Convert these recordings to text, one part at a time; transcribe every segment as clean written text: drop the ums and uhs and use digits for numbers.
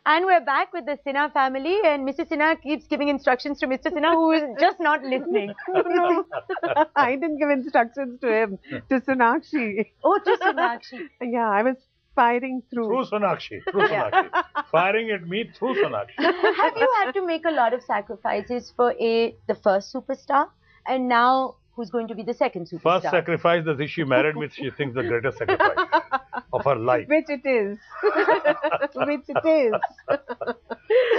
And we're back with the Sinha family, and Mrs. Sinha keeps giving instructions to Mr. Sinha, who is just not listening. No, I didn't give instructions to him, to Sonakshi. Oh, to Sonakshi. Yeah, I was firing through. Through Sonakshi. Through Sonakshi. Firing at me through Sonakshi. Have you had to make a lot of sacrifices for the first superstar, and now who's going to be the second superstar? First sacrifice that she married me, she thinks the greatest sacrifice of her life. Which it is. Which it is.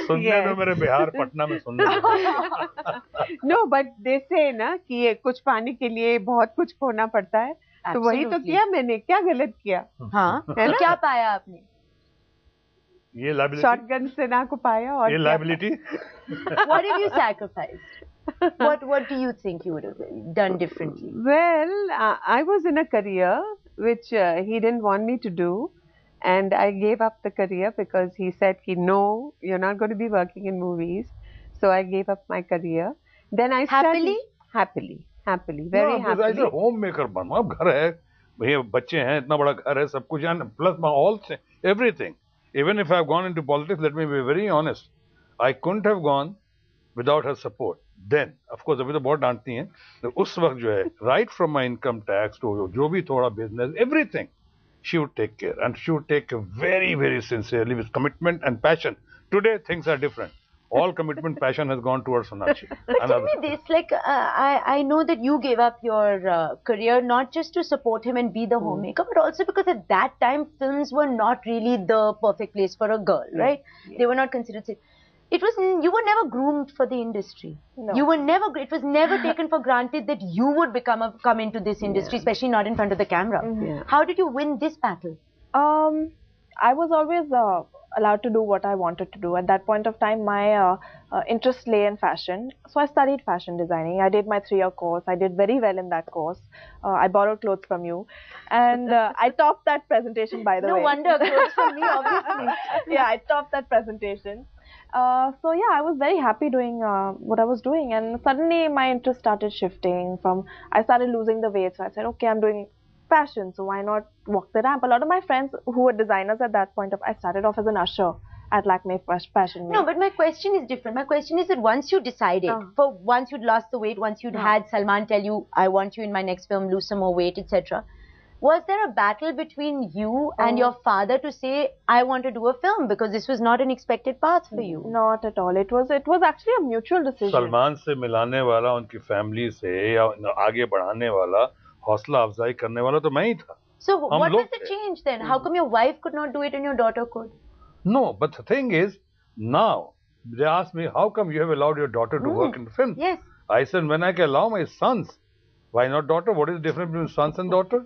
सुनने में मेरे बिहार पटना में सुनने में. No, but they say ना कि ये कुछ पाने के लिए बहुत कुछ खोना पड़ता है. तो वही तो किया मैंने. क्या गलत किया? हाँ. तो क्या पाया आपने? ये liability. शॉटगन सेना को पाया और ये liability. What did you sacrifice? What do you think you would have done differently? Well, I was in a career which he didn't want me to do, and I gave up the career because he said, "No, you're not going to be working in movies." So I gave up my career. Then I happily, very happily. ऐसे homemaker बनो. अब घर है, भैया बच्चे हैं, इतना बड़ा घर है, सब कुछ है, plus all everything. Even if I've gone into politics, let me be very honest, I couldn't have gone without her support. Then, of course, अभी तो बहुत डांटती हैं. तो उस वक्त जो है, right from my income tax to जो भी थोड़ा business, everything, she would take care, and she would take care very, very sincerely with commitment and passion. Today, things are different. All commitment, passion has gone towards Sonakshi. But tell me this, like, I know that you gave up your career not just to support him and be the homemaker, but also because at that time, films were not really the perfect place for a girl, right? They were not considered safe. You were never groomed for the industry. No. It was never taken for granted that you would come into this industry, especially not in front of the camera. How did you win this battle? I was always allowed to do what I wanted to do. At that point of time, my interest lay in fashion. So I studied fashion designing. I did my 3-year course. I did very well in that course. I borrowed clothes from you. And I topped that presentation, by the way. No wonder, clothes from me, obviously. Yeah, I topped that presentation. So yeah, I was very happy doing what I was doing, and suddenly my interest started shifting I started losing the weight, so I said, okay, I'm doing fashion, so why not walk the ramp? A lot of my friends who were designers at that point I started off as an usher at Lakme Fashion Week. No, but my question is different. My question is that once you decided, once you'd lost the weight, once you'd had Salman tell you, I want you in my next film, lose some more weight, etc. Was there a battle between you and your father to say, I want to do a film, because this was not an expected path for you? Not at all. It was actually a mutual decision. Salman से मिलाने वाला, उनकी family से या आगे बढ़ाने वाला, हौसला अफजाई करने वाला तो मैं ही था. So what was the change then? How come your wife could not do it and your daughter could? No, but the thing is, now they ask me, how come you have allowed your daughter to work in the film? Yes. I said, when I can allow my sons, why not daughter? What is the difference between sons and daughter?